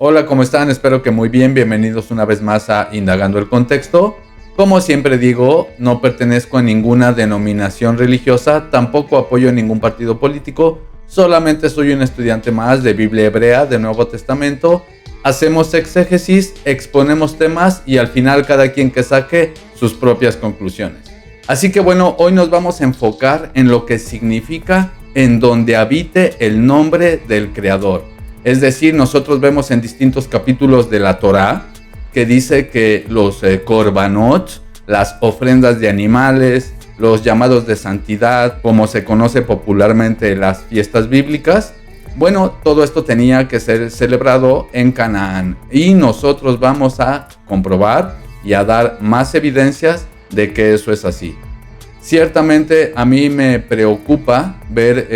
Hola, ¿cómo están? Espero que muy bien. Bienvenidos una vez más a Indagando el Contexto. Como siempre digo, no pertenezco a ninguna denominación religiosa, tampoco apoyo ningún partido político, solamente soy un estudiante más de Biblia hebrea, de Nuevo Testamento. Hacemos exégesis, exponemos temas y al final cada quien que saque sus propias conclusiones. Así que bueno, hoy nos vamos a enfocar en lo que significa en donde habite el nombre del Creador. Es decir, nosotros vemos en distintos capítulos de la Torá que dice que los korbanot, las ofrendas de animales, los llamados de santidad, como se conoce popularmente las fiestas bíblicas, bueno, todo esto tenía que ser celebrado en Canaán. Y nosotros vamos a comprobar y a dar más evidencias de que eso es así. Ciertamente a mí me preocupa ver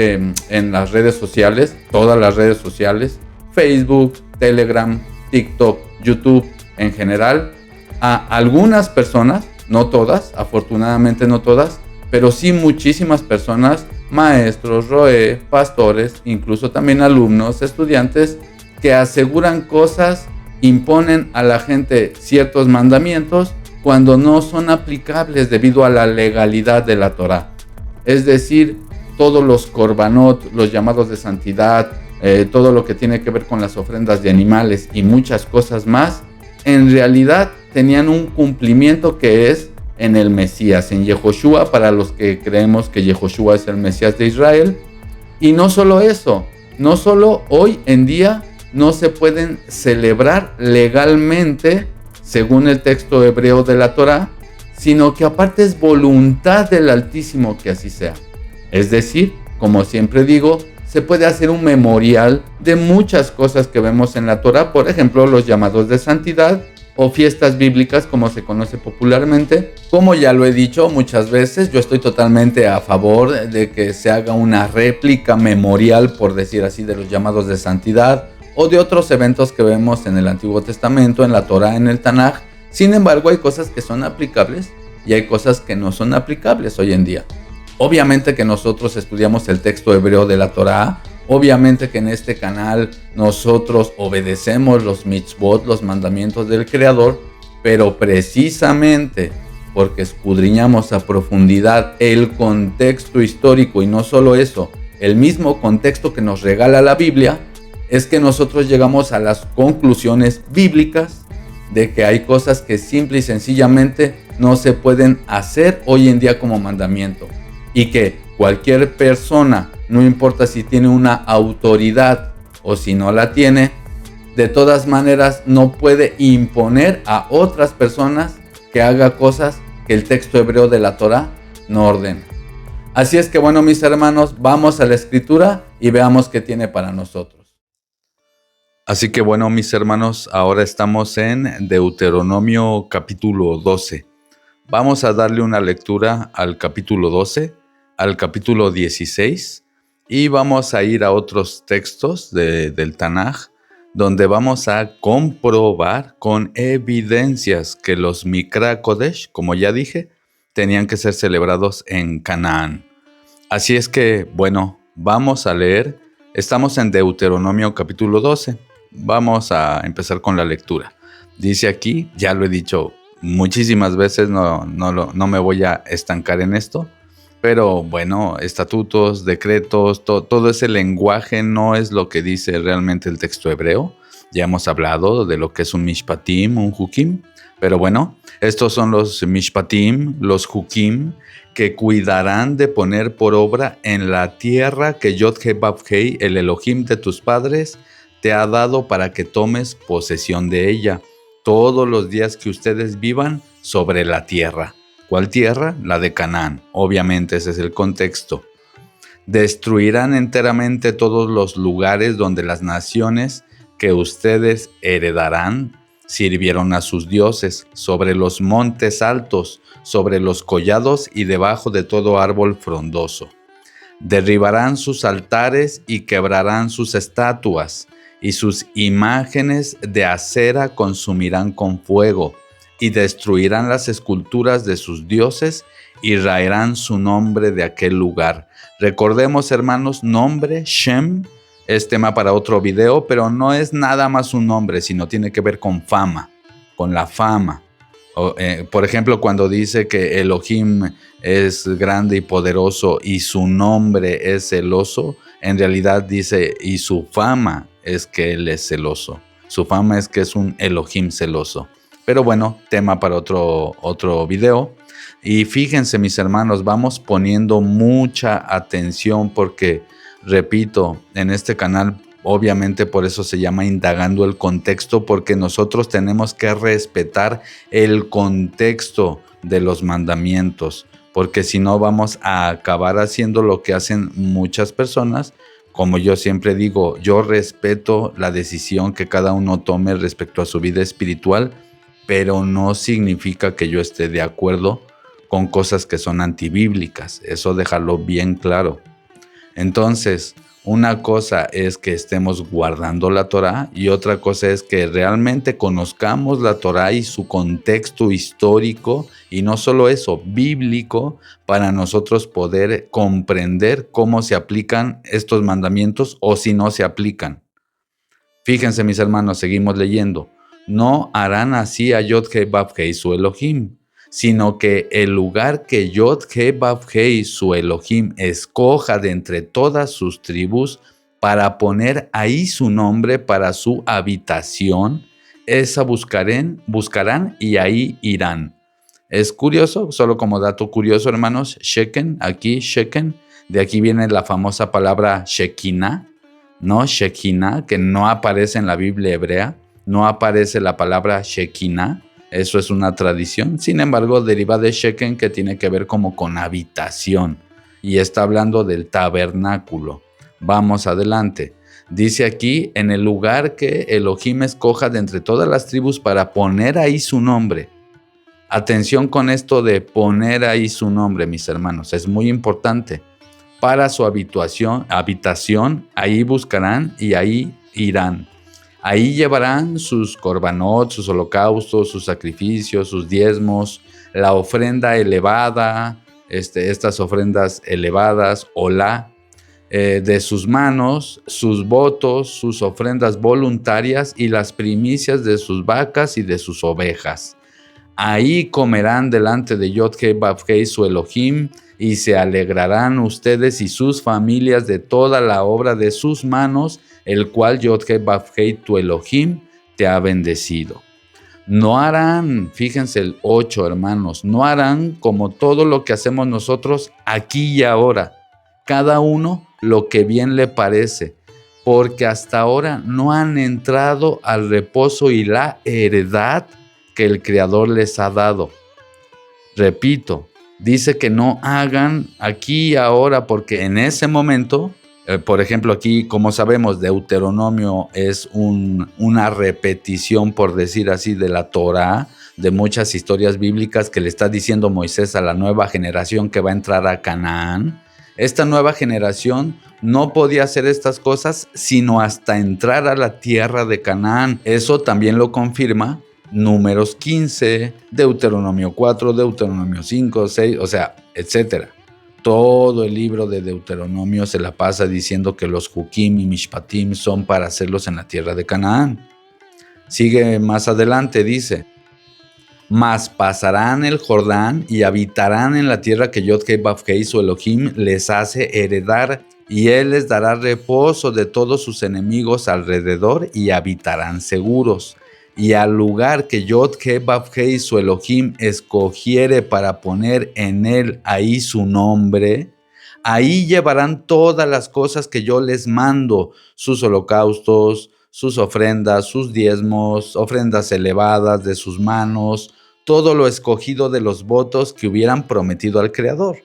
en las redes sociales, todas las redes sociales, Facebook, Telegram, TikTok, YouTube en general, a algunas personas, no todas, afortunadamente no todas, pero sí muchísimas personas, maestros, roe, pastores, incluso también alumnos, estudiantes, que aseguran cosas, imponen a la gente ciertos mandamientos cuando no son aplicables debido a la legalidad de la Torá. Es decir, todos los korbanot, los llamados de santidad, todo lo que tiene que ver con las ofrendas de animales y muchas cosas más, en realidad tenían un cumplimiento que es en el Mesías, en Yehoshua, para los que creemos que Yehoshua es el Mesías de Israel. Y no solo eso, no solo hoy en día no se pueden celebrar legalmente según el texto hebreo de la Torá, sino que aparte es voluntad del Altísimo que así sea. Es decir, como siempre digo, se puede hacer un memorial de muchas cosas que vemos en la Torá, por ejemplo, los llamados de santidad o fiestas bíblicas, como se conoce popularmente. Como ya lo he dicho muchas veces, yo estoy totalmente a favor de que se haga una réplica memorial, por decir así, de los llamados de santidad o de otros eventos que vemos en el Antiguo Testamento, en la Torá, en el Tanaj. Sin embargo, hay cosas que son aplicables y hay cosas que no son aplicables hoy en día. Obviamente que nosotros estudiamos el texto hebreo de la Torá, obviamente que en este canal nosotros obedecemos los mitzvot, los mandamientos del Creador, pero precisamente porque escudriñamos a profundidad el contexto histórico y no solo eso, el mismo contexto que nos regala la Biblia, es que nosotros llegamos a las conclusiones bíblicas de que hay cosas que simple y sencillamente no se pueden hacer hoy en día como mandamiento. Y que cualquier persona, no importa si tiene una autoridad o si no la tiene, de todas maneras no puede imponer a otras personas que haga cosas que el texto hebreo de la Torá no ordena. Así es que bueno, mis hermanos, vamos a la escritura y veamos qué tiene para nosotros. Así que bueno, mis hermanos, ahora estamos en Deuteronomio capítulo 12. Vamos a darle una lectura al capítulo 12, al capítulo 16 y vamos a ir a otros textos del Tanaj donde vamos a comprobar con evidencias que los Mikra Kodesh, como ya dije, tenían que ser celebrados en Canaán. Así es que, bueno, vamos a leer. Estamos en Deuteronomio capítulo 12. Vamos a empezar con la lectura. Dice aquí, ya lo he dicho muchísimas veces, no me voy a estancar en esto, pero bueno, estatutos, decretos, todo ese lenguaje no es lo que dice realmente el texto hebreo. Ya hemos hablado de lo que es un mishpatim, un hukim, pero bueno, estos son los mishpatim, los hukim, que cuidarán de poner por obra en la tierra que Yod-Heh-Vav-Heh, el Elohim de tus padres, te ha dado para que tomes posesión de ella todos los días que ustedes vivan sobre la tierra. ¿Cuál tierra? La de Canaán. Obviamente ese es el contexto. Destruirán enteramente todos los lugares donde las naciones que ustedes heredarán sirvieron a sus dioses, sobre los montes altos, sobre los collados y debajo de todo árbol frondoso. Derribarán sus altares y quebrarán sus estatuas, y sus imágenes de acera consumirán con fuego, y destruirán las esculturas de sus dioses, y raerán su nombre de aquel lugar. Recordemos, hermanos, nombre, Shem, Es tema para otro video, pero no es nada más un nombre, sino tiene que ver con fama, con la fama. Por ejemplo, cuando dice que Elohim es grande y poderoso y su nombre es celoso, en realidad dice, y su fama es que él es celoso. Su fama es que es un Elohim celoso. Pero bueno, tema para otro video. Y fíjense, mis hermanos, vamos poniendo mucha atención porque, repito, en este canal, obviamente por eso se llama Indagando el Contexto, porque nosotros tenemos que respetar el contexto de los mandamientos, porque si no vamos a acabar haciendo lo que hacen muchas personas. Como yo siempre digo, yo respeto la decisión que cada uno tome respecto a su vida espiritual, pero no significa que yo esté de acuerdo con cosas que son antibíblicas. Eso dejarlo bien claro. Entonces, una cosa es que estemos guardando la Torá y otra cosa es que realmente conozcamos la Torá y su contexto histórico, y no solo eso, bíblico, para nosotros poder comprender cómo se aplican estos mandamientos o si no se aplican. Fíjense, mis hermanos, seguimos leyendo. No harán así a Yod-Heh-Vav-Heh su Elohim, sino que el lugar que Yod-Heh-Vav-Heh su Elohim escoja de entre todas sus tribus para poner ahí su nombre para su habitación, esa buscarán y ahí irán. Es curioso, solo como dato curioso, hermanos, Sheken, aquí Sheken, de aquí viene la famosa palabra Shekinah, ¿no? Shekinah, que no aparece en la Biblia hebrea, no aparece la palabra Shekinah, eso es una tradición, sin embargo deriva de Sheken, que tiene que ver como con habitación, y está hablando del tabernáculo. Vamos adelante. Dice aquí, en el lugar que Elohim escoja de entre todas las tribus para poner ahí su nombre. Atención con esto de poner ahí su nombre, mis hermanos, es muy importante. Para su habitación, ahí buscarán y ahí irán. Ahí llevarán sus korbanot, sus holocaustos, sus sacrificios, sus diezmos, la ofrenda elevada, estas ofrendas elevadas, olá, de sus manos, sus votos, sus ofrendas voluntarias y las primicias de sus vacas y de sus ovejas. Ahí comerán delante de Yod-Heh-Vav-Heh su Elohim, y se alegrarán ustedes y sus familias de toda la obra de sus manos, el cual Yod-Heh-Vav-Heh tu Elohim te ha bendecido. No harán, fíjense el 8, hermanos, no harán como todo lo que hacemos nosotros aquí y ahora, cada uno lo que bien le parece, porque hasta ahora no han entrado al reposo y la heredad que el Creador les ha dado. Repito, dice que no hagan aquí y ahora, porque en ese momento, por ejemplo aquí, como sabemos, Deuteronomio es una repetición, por decir así, de la Torá, de muchas historias bíblicas que le está diciendo Moisés a la nueva generación que va a entrar a Canaán. Esta nueva generación no podía hacer estas cosas sino hasta entrar a la tierra de Canaán. Eso también lo confirma Números 15, Deuteronomio 4, Deuteronomio 5, 6, o sea, etcétera. Todo el libro de Deuteronomio se la pasa diciendo que los Jukim y Mishpatim son para hacerlos en la tierra de Canaán. Sigue más adelante, dice: mas pasarán el Jordán y habitarán en la tierra que Yod-Heh-Vav-Heh su Elohim les hace heredar, y él les dará reposo de todos sus enemigos alrededor y habitarán seguros. Y al lugar que Yod-Heh-Vav-Heh su Elohim escogiere para poner en él ahí su nombre, ahí llevarán todas las cosas que yo les mando, sus holocaustos, sus ofrendas, sus diezmos, ofrendas elevadas de sus manos, todo lo escogido de los votos que hubieran prometido al Creador.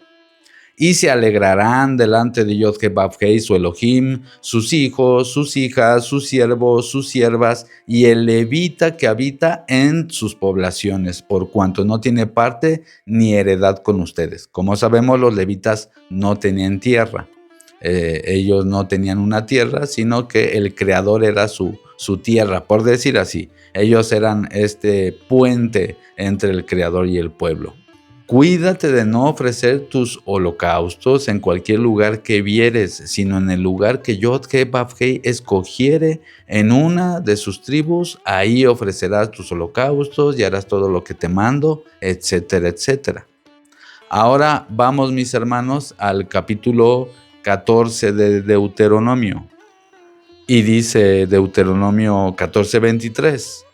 Y se alegrarán delante de Yod-Heh-Vav-Heh su Elohim, sus hijos, sus hijas, sus siervos, sus siervas, y el levita que habita en sus poblaciones, por cuanto no tiene parte ni heredad con ustedes. Como sabemos, los levitas no tenían tierra. Ellos no tenían una tierra, sino que el Creador era su tierra, por decir así. Ellos eran este puente entre el Creador y el pueblo. Cuídate de no ofrecer tus holocaustos en cualquier lugar que vieres, sino en el lugar que Yod-Heh-Vav-Heh escogiere en una de sus tribus. Ahí ofrecerás tus holocaustos y harás todo lo que te mando, etcétera, etcétera. Ahora vamos, mis hermanos, al capítulo 14 de Deuteronomio. Y dice Deuteronomio 14:23.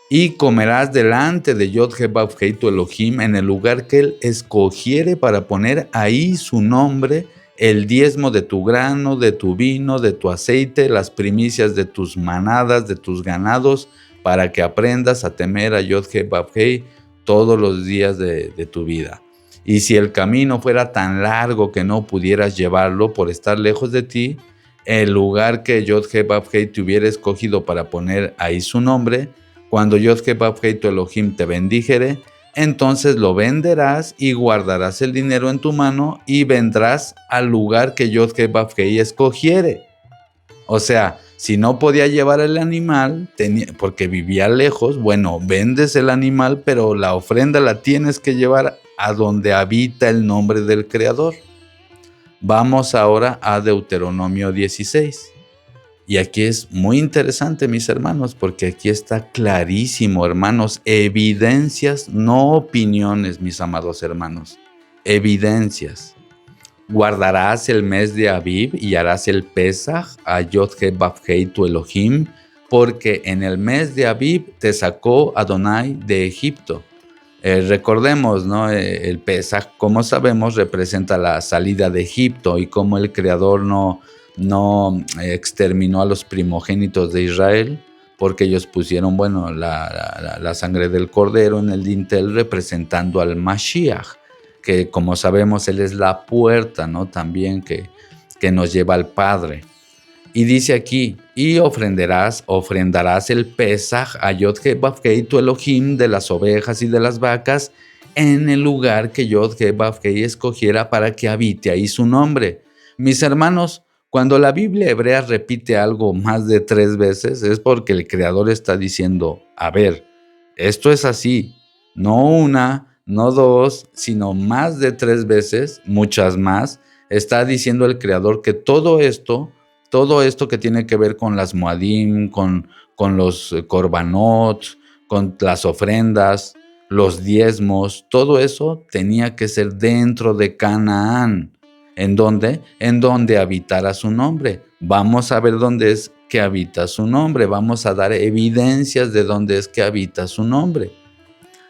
Y comerás delante de Yod-Heh-Vav-Heh tu Elohim en el lugar que él escogiere para poner ahí su nombre, el diezmo de tu grano, de tu vino, de tu aceite, las primicias de tus manadas, de tus ganados, para que aprendas a temer a Yod-Heh-Vav-Heh todos los días de tu vida. Y si el camino fuera tan largo que no pudieras llevarlo por estar lejos de ti, el lugar que Yod-Heh-Vav-Heh te hubiera escogido para poner ahí su nombre, cuando Yod-Heh-Vav-Heh tu Elohim te bendijere, entonces lo venderás y guardarás el dinero en tu mano y vendrás al lugar que Yod-Heh-Vav-Heh escogiere. O sea, si no podía llevar el animal porque vivía lejos, bueno, vendes el animal, pero la ofrenda la tienes que llevar a donde habita el nombre del Creador. Vamos ahora a Deuteronomio 16. Y aquí es muy interesante, mis hermanos, porque aquí está clarísimo, hermanos, evidencias, no opiniones, mis amados hermanos, evidencias. Guardarás el mes de Abib y harás el Pesaj a Yod-Heh-Vav-Heh tu Elohim, porque en el mes de Abib te sacó Adonai de Egipto. Recordemos, ¿no? El Pesaj, como sabemos, representa la salida de Egipto y como el Creador no exterminó a los primogénitos de Israel, porque ellos pusieron, bueno, la sangre del cordero en el dintel representando al Mashiach, que como sabemos él es la puerta, ¿no? También que nos lleva al Padre. Y dice aquí, y ofrendarás el Pesaj a Yod-Heh-Vav-Heh tu Elohim de las ovejas y de las vacas en el lugar que Yod-Heh-Vav-Heh escogiera para que habite ahí su nombre. Mis hermanos, cuando la Biblia hebrea repite algo más de 3 veces es porque el Creador está diciendo, a ver, esto es así, no una, no 2, sino más de 3 veces, muchas más, está diciendo el Creador que todo esto que tiene que ver con las Moadim, con los Korbanot, con las ofrendas, los diezmos, todo eso tenía que ser dentro de Canaán. ¿En dónde? En donde habitara su nombre. Vamos a ver dónde es que habita su nombre. Vamos a dar evidencias de dónde es que habita su nombre.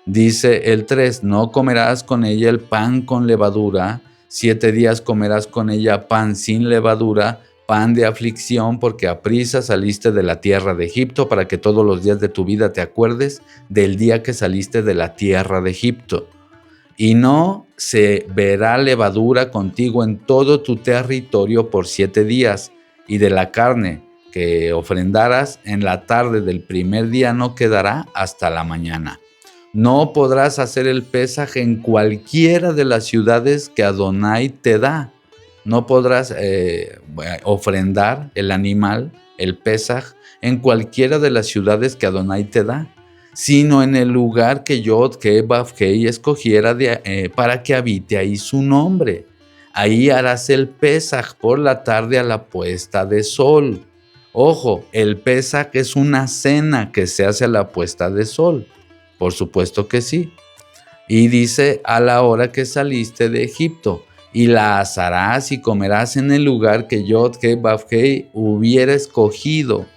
Dice el 3, no comerás con ella el pan con levadura, 7 días comerás con ella pan sin levadura, pan de aflicción, porque aprisa saliste de la tierra de Egipto, para que todos los días de tu vida te acuerdes del día que saliste de la tierra de Egipto. Y no se verá levadura contigo en todo tu territorio por 7 días, y de la carne que ofrendaras en la tarde del primer día no quedará hasta la mañana. No podrás hacer el Pesaj en cualquiera de las ciudades que Adonai te da. No podrás ofrendar el animal, el Pesaj, en cualquiera de las ciudades que Adonai te da, sino en el lugar que Yod-Heh-Vav-Heh escogiera para que habite ahí su nombre. Ahí harás el Pesaj por la tarde a la puesta de sol. Ojo, el Pesaj es una cena que se hace a la puesta de sol. Por supuesto que sí. Y dice, a la hora que saliste de Egipto, y la asarás y comerás en el lugar que Yod-Heh-Vav-Heh hubiera escogido.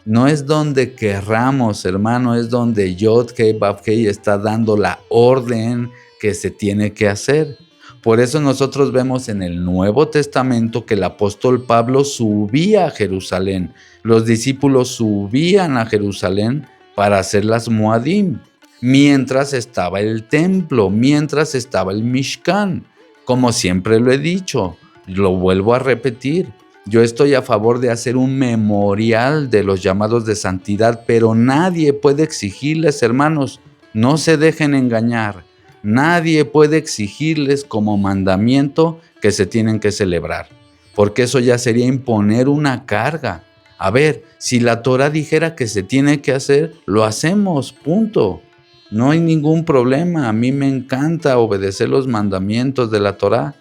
No es donde querramos, hermano, es donde Yod-Heh-Vav-Heh está dando la orden que se tiene que hacer. Por eso nosotros vemos en el Nuevo Testamento que el apóstol Pablo subía a Jerusalén. Los discípulos subían a Jerusalén para hacer las Moadim, mientras estaba el templo, mientras estaba el Mishkan. Como siempre lo he dicho, lo vuelvo a repetir, yo estoy a favor de hacer un memorial de los llamados de santidad, pero nadie puede exigirles, hermanos, no se dejen engañar, nadie puede exigirles como mandamiento que se tienen que celebrar, porque eso ya sería imponer una carga. A ver, si la Torah dijera que se tiene que hacer, lo hacemos, punto. No hay ningún problema. A mí me encanta obedecer los mandamientos de la Torá.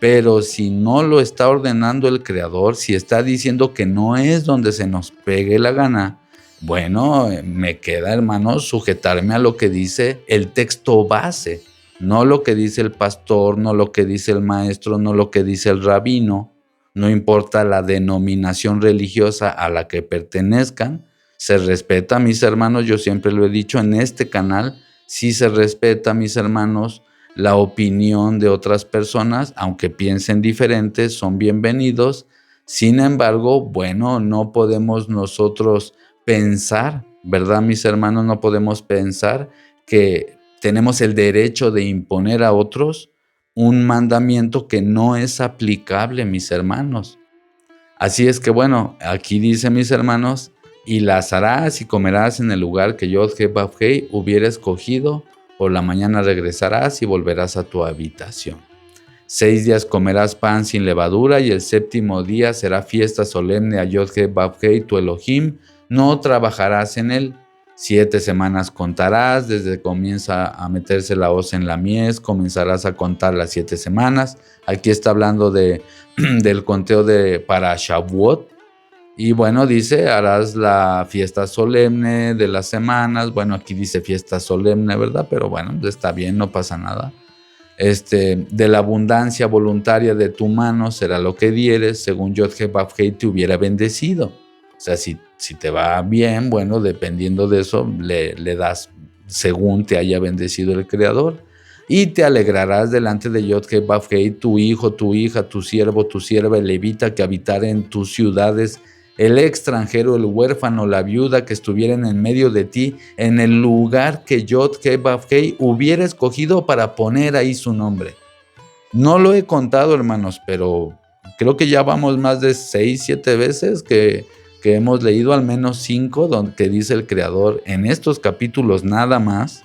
Pero si no lo está ordenando el Creador, si está diciendo que no es donde se nos pegue la gana, bueno, me queda, hermano, sujetarme a lo que dice el texto base, no lo que dice el pastor, no lo que dice el maestro, no lo que dice el rabino, no importa la denominación religiosa a la que pertenezcan, se respeta, mis hermanos, yo siempre lo he dicho en este canal, sí se respeta, mis hermanos, la opinión de otras personas, aunque piensen diferentes, son bienvenidos. Sin embargo, bueno, no podemos nosotros pensar, ¿verdad, mis hermanos? No podemos pensar que tenemos el derecho de imponer a otros un mandamiento que no es aplicable, mis hermanos. Así es que bueno, aquí dice, mis hermanos, y las harás y comerás en el lugar que Yod-Heh-Vav-Heh hubiera escogido. Por la mañana regresarás y volverás a tu habitación. 6 días comerás pan sin levadura, y el séptimo día será fiesta solemne a Yod-Heh-Vav-Heh, tu Elohim. No trabajarás en él. 7 semanas contarás, desde que comienza a meterse la hoz en la mies, comenzarás a contar las 7 semanas. Aquí está hablando del conteo para Shavuot. Y bueno, dice, harás la fiesta solemne de las semanas. Bueno, aquí dice fiesta solemne, ¿verdad? Pero bueno, está bien, no pasa nada. De la abundancia voluntaria de tu mano será lo que dieres, según Yod-Heh-Vav-Heh te hubiera bendecido. O sea, si te va bien, bueno, dependiendo de eso, le das según te haya bendecido el Creador. Y te alegrarás delante de Yod-Heh-Vav-Heh, tu hijo, tu hija, tu siervo, tu sierva, el levita que habitare en tus ciudades, el extranjero, el huérfano, la viuda que estuvieran en medio de ti, en el lugar que Yod-Heh-Vav-Heh hubiera escogido para poner ahí su nombre. No lo he contado, hermanos, pero creo que ya vamos más de 6, 7 veces que hemos leído, al menos 5, donde dice el Creador en estos capítulos nada más,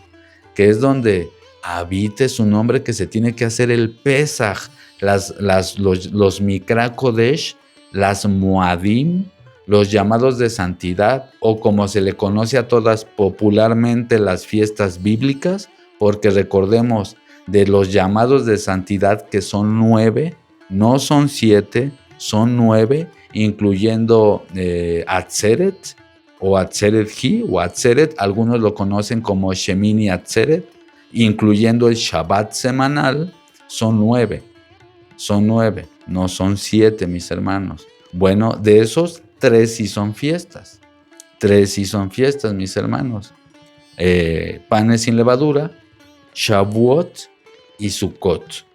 que es donde habite su nombre, que se tiene que hacer el Pesaj, los Mikra Kodesh, las Moadim, los llamados de santidad, o como se le conoce a todas popularmente, las fiestas bíblicas, porque recordemos, de los llamados de santidad, que son 9, no son 7, son 9, incluyendo Atzeret o Atzeret-Hi o Atzeret, algunos lo conocen como Shemini Atzeret, incluyendo el Shabbat semanal, son 9, no son 7, mis hermanos. Bueno, de esos 3 sí son fiestas, mis hermanos. Panes sin levadura, Shavuot y Sukkot.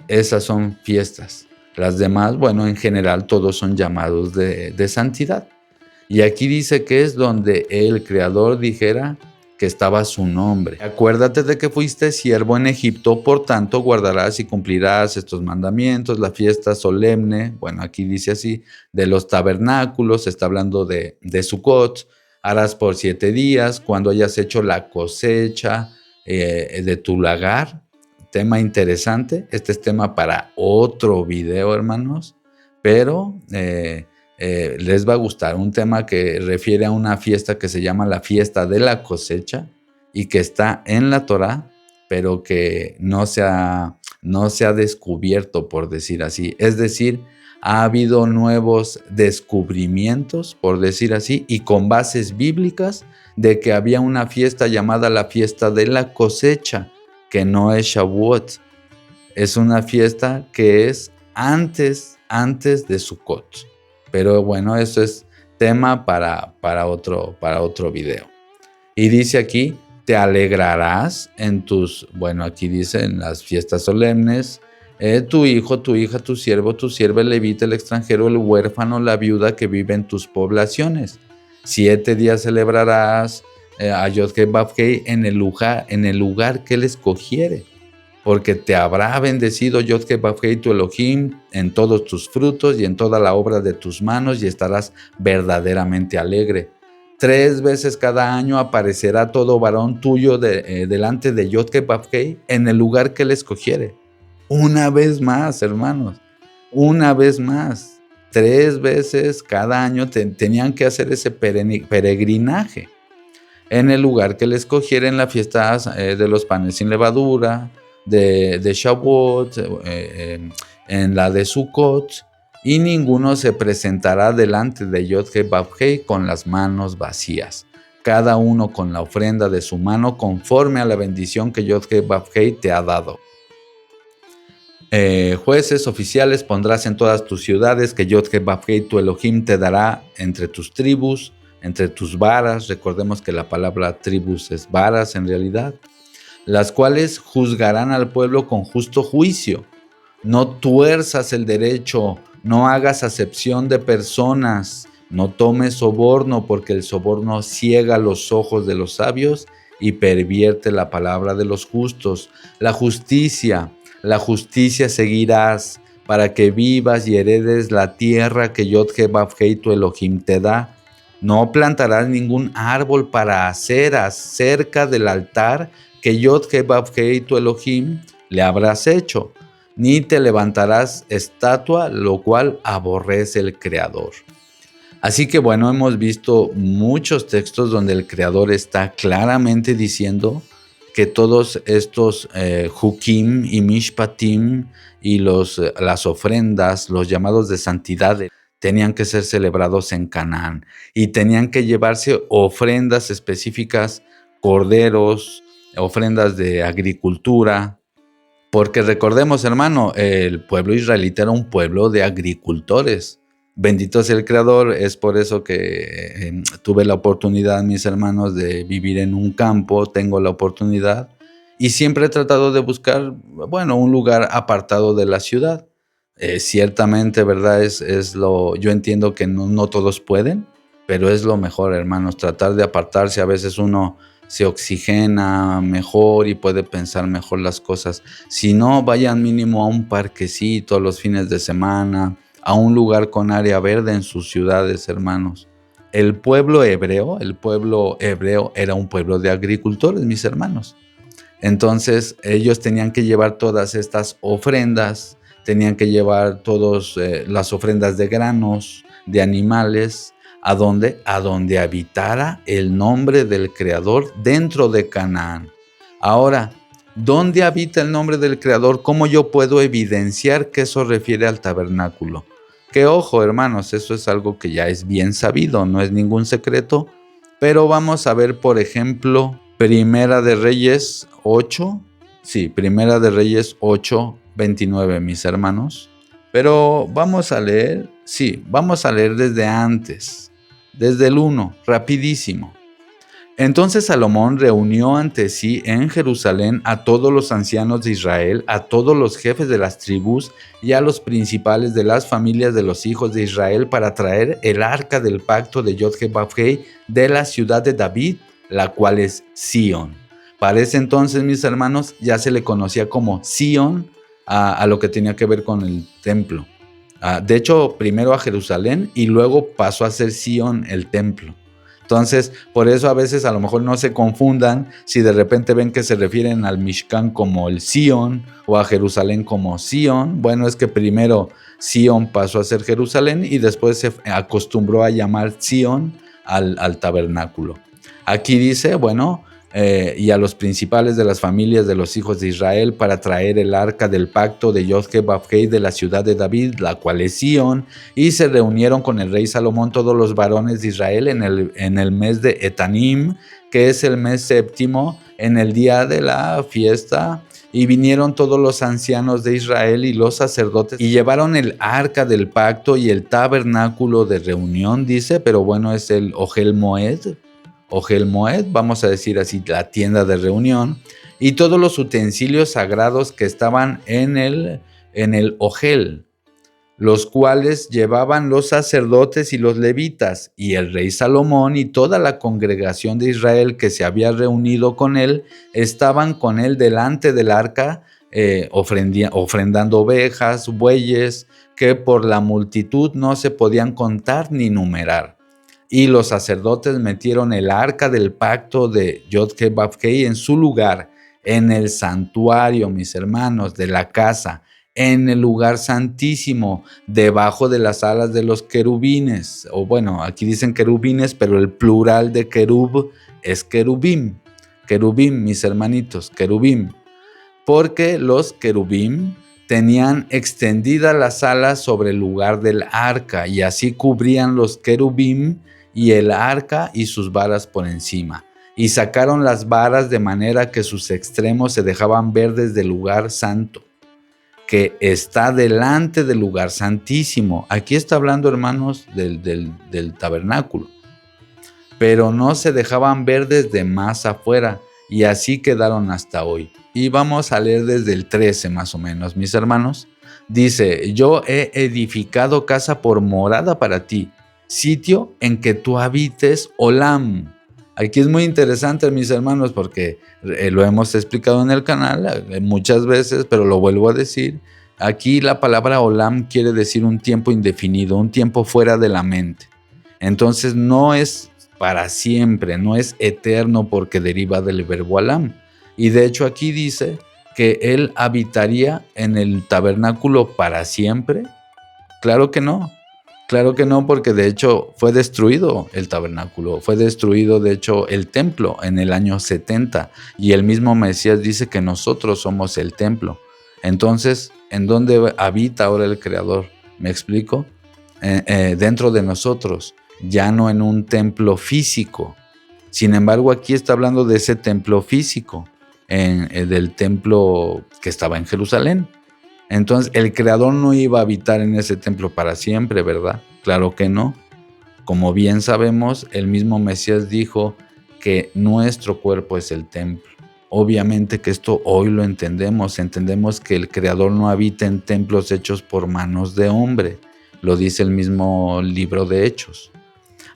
Esas son fiestas. Las demás, bueno, en general todos son llamados de santidad. Y aquí dice que es donde el Creador dijera que estaba su nombre. Acuérdate de que fuiste siervo en Egipto, por tanto guardarás y cumplirás estos mandamientos, la fiesta solemne, bueno, aquí dice así, de los tabernáculos, está hablando de Sukkot, harás por 7 días, cuando hayas hecho la cosecha de tu lagar. Tema interesante, este es tema para otro video, hermanos, pero les va a gustar, un tema que refiere a una fiesta que se llama la fiesta de la cosecha y que está en la Torá, pero que no se ha descubierto, por decir así. Es decir, ha habido nuevos descubrimientos, por decir así, y con bases bíblicas, de que había una fiesta llamada la fiesta de la cosecha, que no es Shavuot. Es una fiesta que es antes de Sukkot. Pero bueno, eso es tema para otro video. Y dice aquí, te alegrarás en bueno, aquí dice en las fiestas solemnes, tu hijo, tu hija, tu siervo, tu sierva, el levita, el extranjero, el huérfano, la viuda que vive en tus poblaciones. 7 días celebrarás a Yod-Heh-Vav-Heh en el lugar que él escogiere, porque te habrá bendecido Yod-Heh-Vav-Heh tu Elohim en todos tus frutos y en toda la obra de tus manos, y estarás verdaderamente alegre. 3 veces cada año aparecerá todo varón tuyo delante de Yod-Heh-Vav-Heh en el lugar que él escogiere. Una vez más, hermanos, una vez más. 3 veces cada año tenían que hacer ese peregrinaje. en el lugar que le escogiera en la fiesta de los panes sin levadura, de Shavuot, en la de Sukkot, y ninguno se presentará delante de Yod-Heh-Vav-Heh con las manos vacías, cada uno con la ofrenda de su mano conforme a la bendición que Yod-Heh-Vav-Heh te ha dado. Jueces oficiales pondrás en todas tus ciudades que Yod-Heh-Vav-Heh tu Elohim te dará entre tus tribus, entre tus varas. Recordemos que la palabra tribus es varas en realidad, las cuales juzgarán al pueblo con justo juicio. No tuerzas el derecho, no hagas acepción de personas, no tomes soborno, porque el soborno ciega los ojos de los sabios y pervierte la palabra de los justos. La justicia seguirás, para que vivas y heredes la tierra que Yod-Heh-Vav-Heh tu Elohim te da. No plantarás ningún árbol para aceras cerca del altar que Yod-Heh-Vav-Heh tu Elohim le habrás hecho, ni te levantarás estatua, lo cual aborrece el Creador. Así que bueno, hemos visto muchos textos donde el Creador está claramente diciendo que todos estos Hukim y Mishpatim y las ofrendas, los llamados de santidad, tenían que ser celebrados en Canaán y tenían que llevarse ofrendas específicas, corderos, ofrendas de agricultura, porque recordemos, hermano, el pueblo israelita era un pueblo de agricultores. Bendito sea el Creador, es por eso que tuve la oportunidad, mis hermanos, de vivir en un campo, tengo la oportunidad, y siempre he tratado de buscar, bueno, un lugar apartado de la ciudad. Ciertamente, ¿verdad? Yo entiendo que no todos pueden, pero es lo mejor, hermanos, tratar de apartarse. A veces uno se oxigena mejor y puede pensar mejor las cosas. Si no, vayan mínimo a un parquecito los fines de semana, a un lugar con área verde en sus ciudades, hermanos. El pueblo hebreo era un pueblo de agricultores, mis hermanos. Entonces ellos tenían que llevar todas estas ofrendas, tenían que llevar todas las ofrendas de granos, de animales, ¿a dónde? A donde habitara el nombre del Creador dentro de Canaán. Ahora, ¿dónde habita el nombre del Creador? ¿Cómo yo puedo evidenciar que eso refiere al tabernáculo? Que ojo, hermanos, eso es algo que ya es bien sabido, no es ningún secreto, pero vamos a ver, por ejemplo, Primera de Reyes 8, Primera de Reyes 8, 29, mis hermanos. Pero vamos a leer desde antes, desde el 1, rapidísimo. Entonces Salomón reunió ante sí en Jerusalén a todos los ancianos de Israel, a todos los jefes de las tribus y a los principales de las familias de los hijos de Israel para traer el arca del pacto de Yod-Heh-Vav-Heh de la ciudad de David, la cual es Sión. Para ese entonces, mis hermanos, ya se le conocía como Sión a lo que tenía que ver con el templo. De hecho, primero a Jerusalén y luego pasó a ser Sión el templo. Entonces, por eso a veces a lo mejor no se confundan si de repente ven que se refieren al Mishkan como el Sión o a Jerusalén como Sión. Bueno, es que primero Sión pasó a ser Jerusalén y después se acostumbró a llamar Sión al tabernáculo. Aquí dice, bueno, y a los principales de las familias de los hijos de Israel para traer el arca del pacto de Yod-Heh-Vav-Heh de la ciudad de David, la cual es Sión, y se reunieron con el rey Salomón todos los varones de Israel en el mes de Etanim, que es el mes séptimo, en el día de la fiesta, y vinieron todos los ancianos de Israel y los sacerdotes, y llevaron el arca del pacto y el tabernáculo de reunión, dice, pero bueno, es el Ohel Moed, vamos a decir así, la tienda de reunión, y todos los utensilios sagrados que estaban en el Ohel, los cuales llevaban los sacerdotes y los levitas, y el rey Salomón y toda la congregación de Israel que se había reunido con él, estaban con él delante del arca, ofrendando ovejas, bueyes, que por la multitud no se podían contar ni numerar. Y los sacerdotes metieron el arca del pacto de Yod-Heh-Vav-Heh en su lugar, en el santuario, mis hermanos, de la casa, en el lugar santísimo, debajo de las alas de los querubines. O bueno, aquí dicen querubines, pero el plural de querub es querubim. Querubim, mis hermanitos, querubim. Porque los querubim tenían extendidas las alas sobre el lugar del arca, y así cubrían los querubim y el arca y sus varas por encima. Y sacaron las varas de manera que sus extremos se dejaban ver desde el lugar santo, que está delante del lugar santísimo. Aquí está hablando, hermanos, del tabernáculo. Pero no se dejaban ver desde más afuera, y así quedaron hasta hoy. Y vamos a leer desde el 13 más o menos, mis hermanos. Dice: yo he edificado casa por morada para ti, sitio en que tú habites, Olam. Aquí es muy interesante, mis hermanos, porque lo hemos explicado en el canal muchas veces, pero lo vuelvo a decir. Aquí la palabra Olam quiere decir un tiempo indefinido, un tiempo fuera de la mente. Entonces no es para siempre, no es eterno, porque deriva del verbo Olam. Y de hecho aquí dice que él habitaría en el tabernáculo para siempre. Claro que no. Claro que no, porque de hecho fue destruido el tabernáculo, fue destruido de hecho el templo en el año 70, y el mismo Mesías dice que nosotros somos el templo. Entonces, ¿en dónde habita ahora el Creador? ¿Me explico? Dentro de nosotros, ya no en un templo físico. Sin embargo, aquí está hablando de ese templo físico, del templo que estaba en Jerusalén. Entonces, el Creador no iba a habitar en ese templo para siempre, ¿verdad? Claro que no. Como bien sabemos, el mismo Mesías dijo que nuestro cuerpo es el templo. Obviamente que esto hoy lo entendemos que el Creador no habita en templos hechos por manos de hombre. Lo dice el mismo libro de Hechos.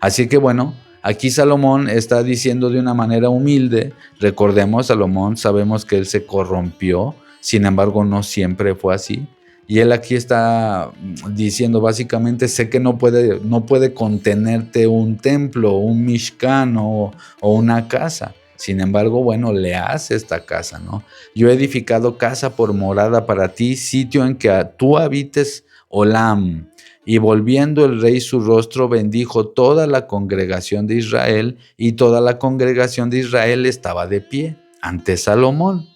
Así que bueno, aquí Salomón está diciendo de una manera humilde. Recordemos, Salomón, sabemos que él se corrompió. Sin embargo, no siempre fue así. Y él aquí está diciendo básicamente: sé que no puede contenerte un templo, un mishkan o una casa. Sin embargo, bueno, le hace esta casa, ¿no? Yo he edificado casa por morada para ti, sitio en que tú habites, Olam. Y volviendo el rey su rostro, bendijo toda la congregación de Israel, y toda la congregación de Israel estaba de pie ante Salomón.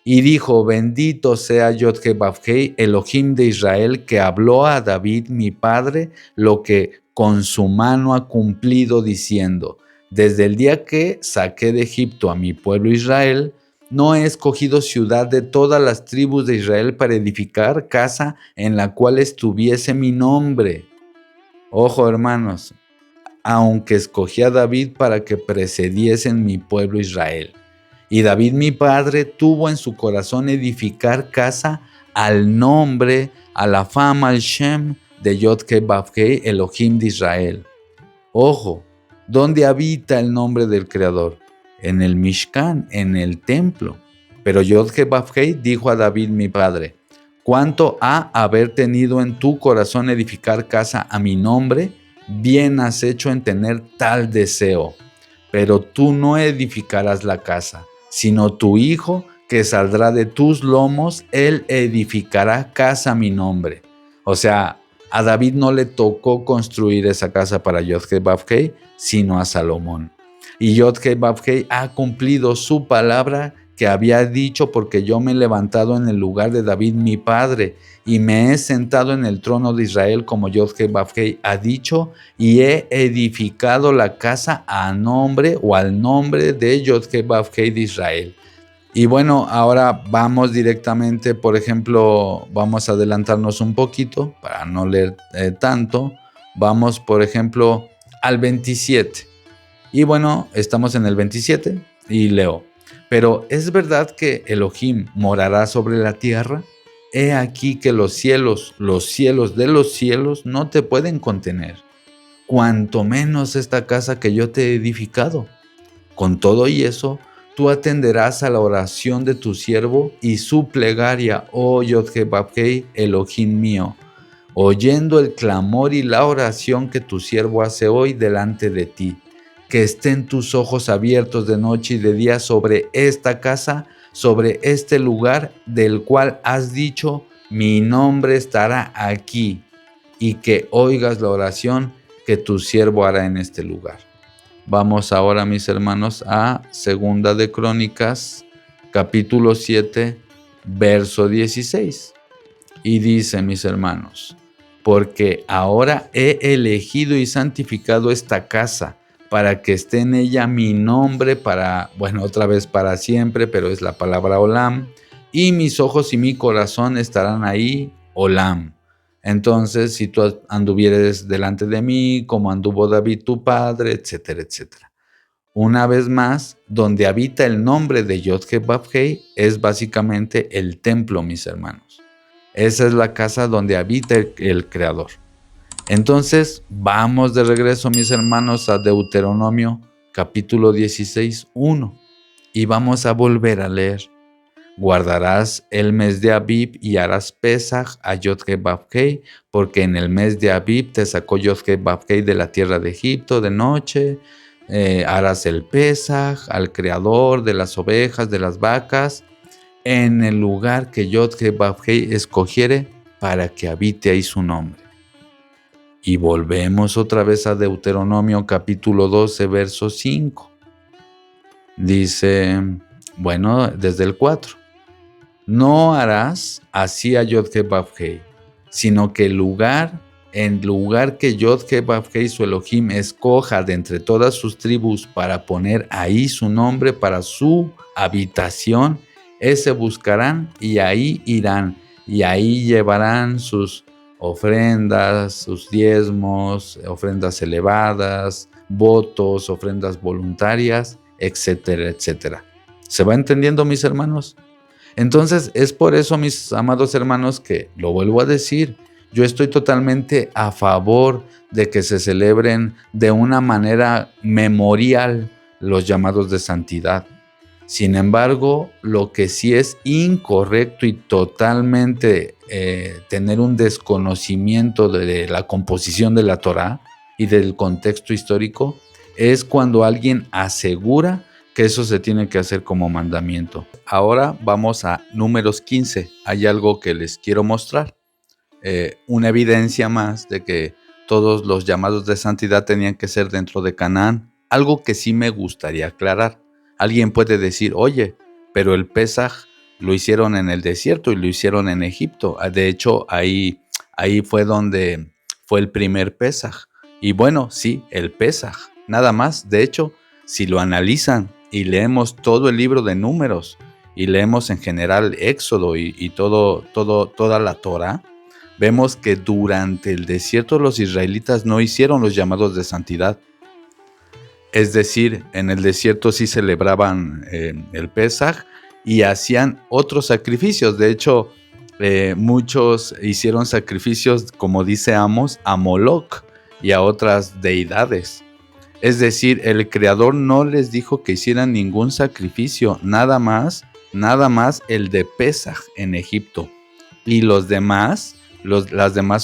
Y dijo: bendito sea Yod-Heh-Vav-Heh, Elohim de Israel, que habló a David mi padre lo que con su mano ha cumplido, diciendo: desde el día que saqué de Egipto a mi pueblo Israel, no he escogido ciudad de todas las tribus de Israel para edificar casa en la cual estuviese mi nombre. Ojo, hermanos, aunque escogí a David para que precediesen mi pueblo Israel. Y David mi padre tuvo en su corazón edificar casa al nombre, a la fama, al Shem de Yod-Heh-Vav-Heh, Elohim de Israel. Ojo, ¿dónde habita el nombre del Creador? En el Mishkan, en el templo. Pero Yod-Heh-Vav-Heh dijo a David mi padre: cuanto a haber tenido en tu corazón edificar casa a mi nombre, bien has hecho en tener tal deseo. Pero tú no edificarás la casa, sino tu hijo, que saldrá de tus lomos, él edificará casa a mi nombre. O sea, a David no le tocó construir esa casa para Yod-Heh-Vav-Heh, sino a Salomón. Y Yod-Heh-Vav-Heh ha cumplido su palabra que había dicho: porque yo me he levantado en el lugar de David mi padre, y me he sentado en el trono de Israel, como Yod-Heh-Vav-Heh ha dicho, y he edificado la casa a nombre o al nombre de Yod-Heh-Vav-Heh de Israel. Y bueno, ahora vamos directamente, por ejemplo, vamos a adelantarnos un poquito para no leer tanto. Vamos, por ejemplo, al 27. Y bueno, estamos en el 27 y leo: pero ¿es verdad que Elohim morará sobre la tierra? He aquí que los cielos de los cielos no te pueden contener, cuanto menos esta casa que yo te he edificado. Con todo y eso, tú atenderás a la oración de tu siervo y su plegaria, oh Yod-Heh-Vav-Heh, Elohim mío, oyendo el clamor y la oración que tu siervo hace hoy delante de ti. Que estén tus ojos abiertos de noche y de día sobre esta casa, sobre este lugar del cual has dicho: mi nombre estará aquí, y que oigas la oración que tu siervo hará en este lugar. Vamos ahora, mis hermanos, a Segunda de Crónicas, capítulo 7, verso 16. Y dice, mis hermanos, porque ahora he elegido y santificado esta casa, para que esté en ella mi nombre otra vez para siempre, pero es la palabra Olam, y mis ojos y mi corazón estarán ahí, Olam. Entonces, si tú anduvieres delante de mí, como anduvo David tu padre, etcétera, etcétera. Una vez más, donde habita el nombre de Yod-Heh-Vav-Heh es básicamente el templo, mis hermanos. Esa es la casa donde habita el Creador. Entonces, vamos de regreso, mis hermanos, a Deuteronomio capítulo 16, 1. Y vamos a volver a leer. Guardarás el mes de Abib y harás Pesaj a Yod-Heh-Vav-Heh, porque en el mes de Abib te sacó Yod-Heh-Vav-Heh de la tierra de Egipto de noche. Harás el Pesaj al Creador de las ovejas, de las vacas, en el lugar que Yod-Heh-Vav-Heh escogiere para que habite ahí su nombre. Y volvemos otra vez a Deuteronomio capítulo 12, verso 5. Dice, desde el 4. No harás así a Yod-Heh-Vav-Heh, sino que en lugar que Yod-Heh-Vav-Heh su Elohim escoja de entre todas sus tribus para poner ahí su nombre para su habitación, ese buscarán y ahí irán, y ahí llevarán sus ofrendas, sus diezmos, ofrendas elevadas, votos, ofrendas voluntarias, etcétera, etcétera. ¿Se va entendiendo, mis hermanos? Entonces, es por eso, mis amados hermanos, que lo vuelvo a decir, yo estoy totalmente a favor de que se celebren de una manera memorial los llamados de santidad. Sin embargo, lo que sí es incorrecto y totalmente tener un desconocimiento de la composición de la Torá y del contexto histórico es cuando alguien asegura que eso se tiene que hacer como mandamiento. Ahora vamos a Números 15. Hay algo que les quiero mostrar. Una evidencia más de que todos los llamados de santidad tenían que ser dentro de Canaán. Algo que sí me gustaría aclarar. Alguien puede decir, oye, pero el Pesaj lo hicieron en el desierto y lo hicieron en Egipto. De hecho, ahí fue donde fue el primer Pesaj. Y bueno, sí, el Pesaj, nada más. De hecho, si lo analizan y leemos todo el libro de Números y leemos en general Éxodo y toda la Torá, vemos que durante el desierto los israelitas no hicieron los llamados de santidad. Es decir, en el desierto sí celebraban el Pesaj y hacían otros sacrificios. De hecho, muchos hicieron sacrificios, como dice Amos, a Moloch y a otras deidades. Es decir, el Creador no les dijo que hicieran ningún sacrificio, nada más el de Pesaj en Egipto. Y las demás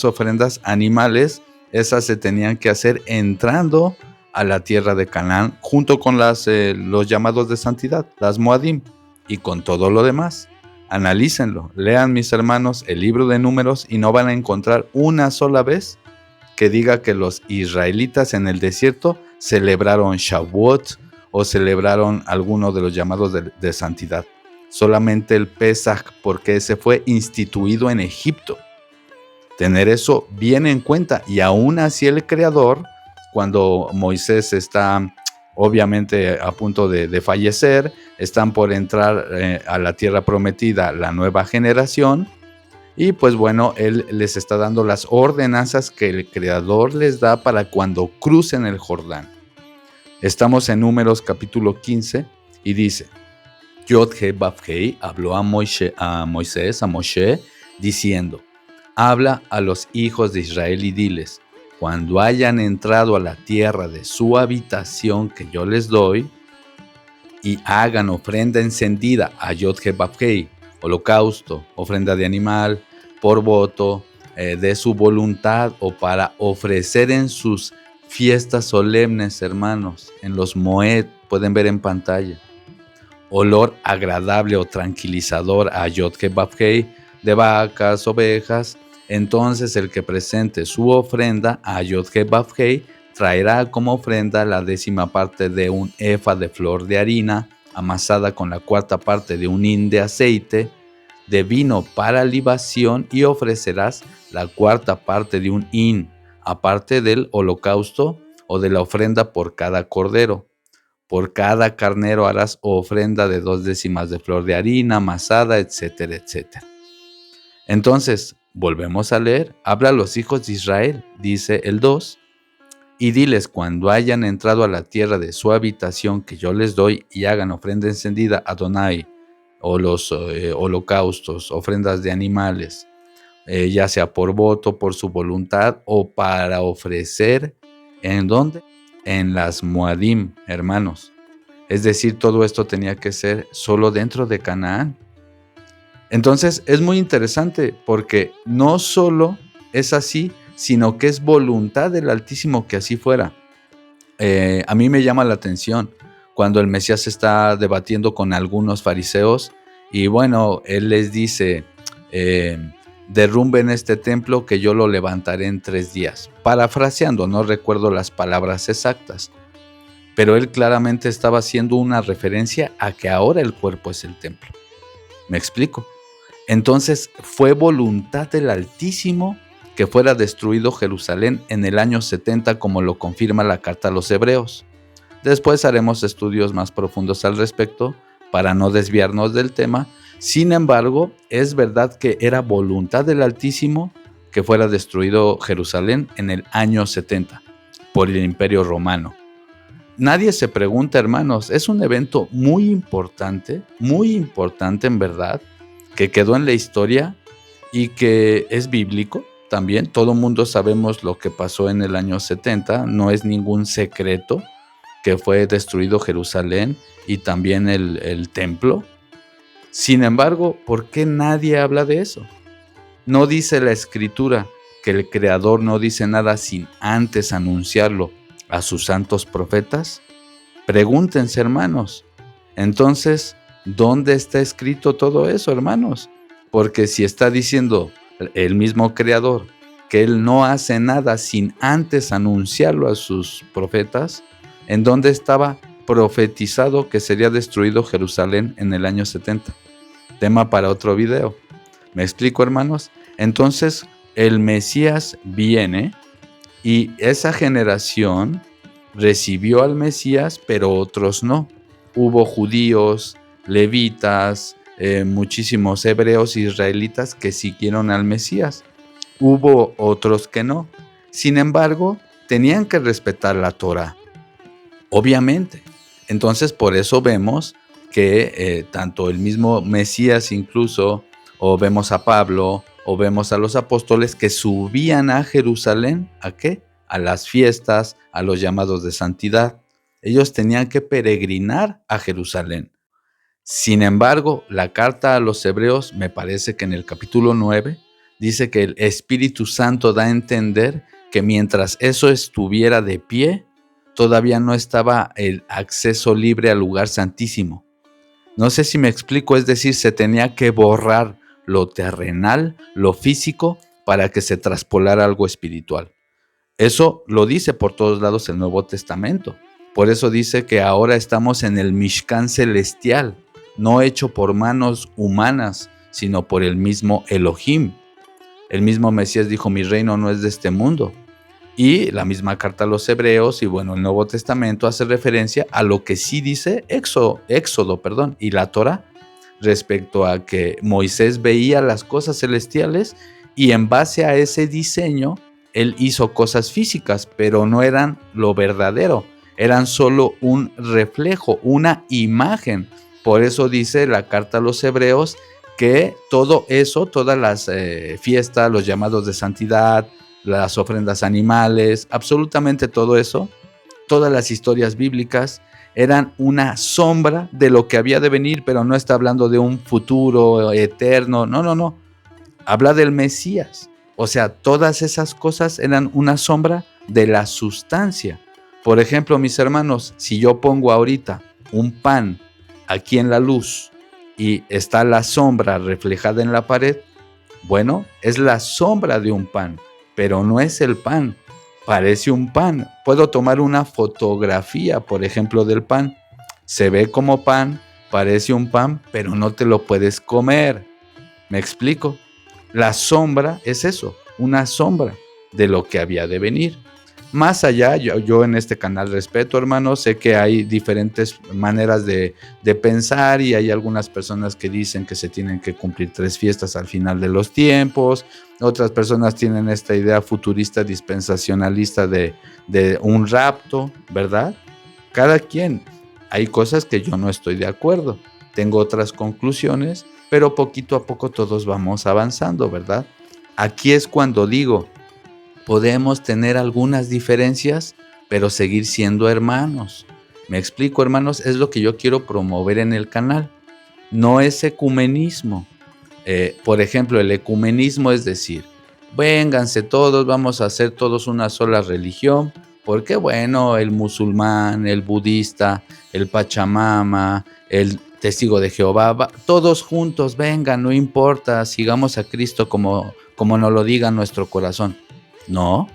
ofrendas animales, esas se tenían que hacer entrando a la tierra de Canaán, junto con los llamados de santidad, las Moadim, y con todo lo demás. Analícenlo, lean, mis hermanos, el libro de Números y no van a encontrar una sola vez que diga que los israelitas en el desierto celebraron Shavuot o celebraron alguno de los llamados de santidad. Solamente el Pesaj, porque ese fue instituido en Egipto. Tener eso bien en cuenta. Y aún así el Creador, cuando Moisés está obviamente a punto de fallecer, están por entrar a la tierra prometida la nueva generación, y pues bueno, Él les está dando las ordenanzas que el Creador les da para cuando crucen el Jordán. Estamos en Números capítulo 15 y dice, Yod-Heh-Vav-Heh habló a Moshe, diciendo, habla a los hijos de Israel y diles, cuando hayan entrado a la tierra de su habitación que yo les doy, y hagan ofrenda encendida a Yod-Heh-Vav-Heh, holocausto, ofrenda de animal, por voto, de su voluntad o para ofrecer en sus fiestas solemnes, hermanos, en los Moed, pueden ver en pantalla, olor agradable o tranquilizador a Yod-Heh-Vav-Heh, de vacas, ovejas. Entonces el que presente su ofrenda a Yod-Heh-Vav-Heh traerá como ofrenda la 10ª parte de un efa de flor de harina, amasada con la 4ª parte de un hin de aceite, de vino para libación, y ofrecerás la 4ª parte de un hin, aparte del holocausto o de la ofrenda por cada cordero. Por cada carnero harás ofrenda de 2/10 de flor de harina amasada, etcétera, etcétera. Entonces, volvemos a leer, habla a los hijos de Israel, dice el 2, y diles: cuando hayan entrado a la tierra de su habitación que yo les doy, y hagan ofrenda encendida a Adonai, o los holocaustos, ofrendas de animales, ya sea por voto, por su voluntad, o para ofrecer, ¿en dónde? En las Moadim, hermanos. Es decir, todo esto tenía que ser solo dentro de Canaán. Entonces es muy interesante porque no solo es así, sino que es voluntad del Altísimo que así fuera. A mí me llama la atención cuando el Mesías está debatiendo con algunos fariseos y bueno, él les dice, derrumben este templo que yo lo levantaré en 3 días. Parafraseando, no recuerdo las palabras exactas, pero él claramente estaba haciendo una referencia a que ahora el cuerpo es el templo. ¿Me explico? Entonces fue voluntad del Altísimo que fuera destruido Jerusalén en el año 70, como lo confirma la carta a los Hebreos. Después haremos estudios más profundos al respecto para no desviarnos del tema. Sin embargo, es verdad que era voluntad del Altísimo que fuera destruido Jerusalén en el año 70 por el Imperio Romano. Nadie se pregunta, hermanos, es un evento muy importante en verdad, que quedó en la historia y que es bíblico también. Todo mundo sabemos lo que pasó en el año 70, no es ningún secreto que fue destruido Jerusalén y también el templo. Sin embargo, ¿por qué nadie habla de eso? ¿No dice la Escritura que el Creador no dice nada sin antes anunciarlo a sus santos profetas? Pregúntense, hermanos. Entonces, ¿dónde está escrito todo eso, hermanos? Porque si está diciendo el mismo Creador que Él no hace nada sin antes anunciarlo a sus profetas, ¿en dónde estaba profetizado que sería destruido Jerusalén en el año 70? Tema para otro video. ¿Me explico, hermanos? Entonces, el Mesías viene y esa generación recibió al Mesías, pero otros no. Hubo judíos, levitas, muchísimos hebreos israelitas que siguieron al Mesías. Hubo otros que no. Sin embargo, tenían que respetar la Torá, obviamente. Entonces, por eso vemos que tanto el mismo Mesías incluso, o vemos a Pablo, o vemos a los apóstoles que subían a Jerusalén, ¿a qué? A las fiestas, a los llamados de santidad. Ellos tenían que peregrinar a Jerusalén. Sin embargo, la carta a los Hebreos, me parece que en el capítulo 9, dice que el Espíritu Santo da a entender que mientras eso estuviera de pie, todavía no estaba el acceso libre al lugar santísimo. No sé si me explico, es decir, se tenía que borrar lo terrenal, lo físico, para que se traspolara algo espiritual. Eso lo dice por todos lados el Nuevo Testamento. Por eso dice que ahora estamos en el Mishkan celestial, no hecho por manos humanas, sino por el mismo Elohim. El mismo Mesías dijo: mi reino no es de este mundo. Y la misma carta a los Hebreos y bueno, el Nuevo Testamento hace referencia a lo que sí dice Éxodo, y la Torá, respecto a que Moisés veía las cosas celestiales y en base a ese diseño él hizo cosas físicas, pero no eran lo verdadero, eran solo un reflejo, una imagen. Por eso dice la carta a los Hebreos que todo eso, todas las fiestas, los llamados de santidad, las ofrendas animales, absolutamente todo eso, todas las historias bíblicas eran una sombra de lo que había de venir, pero no está hablando de un futuro eterno, no, habla del Mesías. O sea, todas esas cosas eran una sombra de la sustancia. Por ejemplo, mis hermanos, si yo pongo ahorita un pan aquí en la luz y está la sombra reflejada en la pared, Bueno, es la sombra de un pan, pero no es el pan. Parece un pan. Puedo tomar una fotografía, por ejemplo, del pan. Se ve como pan, parece un pan, pero no te lo puedes comer. ¿Me explico? La sombra es eso, una sombra de lo que había de venir. Más allá, yo en este canal respeto, hermano, sé que hay diferentes maneras de pensar y hay algunas personas que dicen que se tienen que cumplir 3 fiestas al final de los tiempos, otras personas tienen esta idea futurista dispensacionalista de un rapto, ¿verdad? Cada quien. Hay cosas que yo no estoy de acuerdo, tengo otras conclusiones, pero poquito a poco todos vamos avanzando, ¿verdad? Aquí es cuando digo, podemos tener algunas diferencias, pero seguir siendo hermanos. Me explico, hermanos, es lo que yo quiero promover en el canal. No es ecumenismo. Por ejemplo, el ecumenismo es decir, vénganse todos, vamos a hacer todos una sola religión, porque bueno, el musulmán, el budista, el pachamama, el testigo de Jehová, todos juntos, vengan, no importa, sigamos a Cristo como nos lo diga nuestro corazón. No,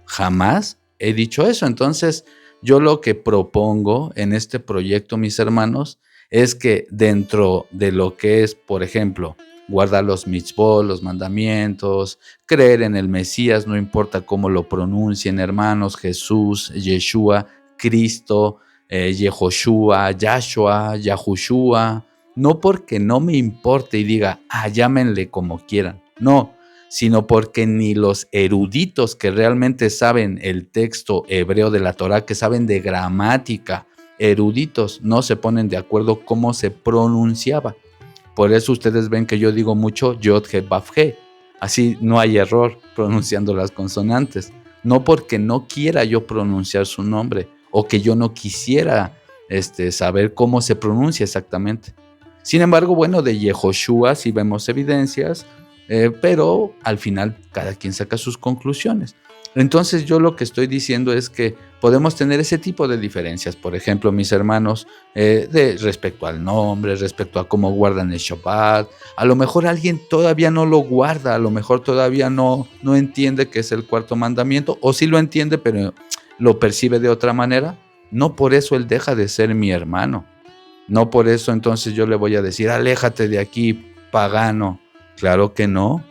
jamás he dicho eso. Entonces, yo lo que propongo en este proyecto, mis hermanos, es que dentro de lo que es, por ejemplo, guardar los mitzvot, los mandamientos, creer en el Mesías, no importa cómo lo pronuncien, hermanos, Jesús, Yeshua, Cristo, Yehoshua, Yahshua, Yahushua, no porque no me importe y diga, llámenle como quieran, no, sino porque ni los eruditos que realmente saben el texto hebreo de la Torá, que saben de gramática, eruditos, no se ponen de acuerdo cómo se pronunciaba. Por eso ustedes ven que yo digo mucho Yod He Vav He. Así no hay error pronunciando las consonantes. No porque no quiera yo pronunciar su nombre o que yo no quisiera saber cómo se pronuncia exactamente. Sin embargo, bueno, de Yehoshua sí vemos evidencias, pero al final cada quien saca sus conclusiones. Entonces yo lo que estoy diciendo es que podemos tener ese tipo de diferencias, por ejemplo, mis hermanos, respecto al nombre, respecto a cómo guardan el Shabbat. A lo mejor alguien todavía no lo guarda, a lo mejor todavía no entiende que es el 4º mandamiento, o sí lo entiende, pero lo percibe de otra manera. No por eso él deja de ser mi hermano. No por eso entonces yo le voy a decir, aléjate de aquí, pagano. Claro que no.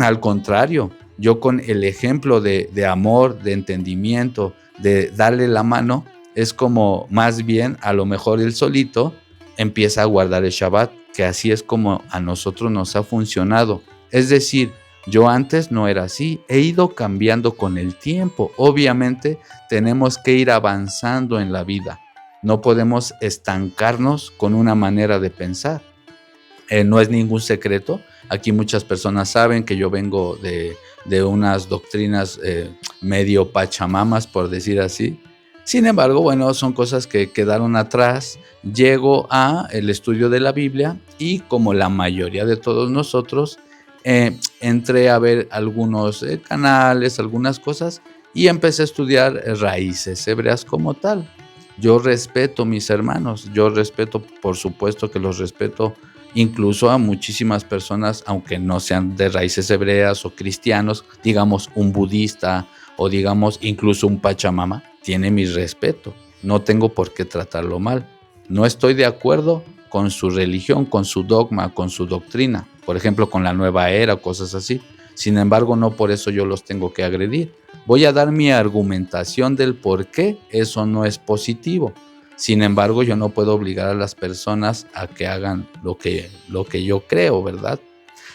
Al contrario, yo con el ejemplo de amor, de entendimiento, de darle la mano, es como más bien a lo mejor él solito empieza a guardar el Shabbat, que así es como a nosotros nos ha funcionado. Es decir, yo antes no era así, he ido cambiando con el tiempo. Obviamente tenemos que ir avanzando en la vida. No podemos estancarnos con una manera de pensar. No es ningún secreto. Aquí muchas personas saben que yo vengo de unas doctrinas medio pachamamas, por decir así. Sin embargo, bueno, son cosas que quedaron atrás. Llego a el estudio de la Biblia y como la mayoría de todos nosotros, entré a ver algunos canales, algunas cosas y empecé a estudiar raíces hebreas como tal. Yo respeto mis hermanos, yo respeto, por supuesto que los respeto, incluso a muchísimas personas, aunque no sean de raíces hebreas o cristianos, digamos un budista o digamos incluso un pachamama, tiene mi respeto. No tengo por qué tratarlo mal. No estoy de acuerdo con su religión, con su dogma, con su doctrina, por ejemplo con la nueva era o cosas así. Sin embargo, no por eso yo los tengo que agredir. Voy a dar mi argumentación del por qué eso no es positivo. Sin embargo, yo no puedo obligar a las personas a que hagan lo que yo creo, ¿verdad?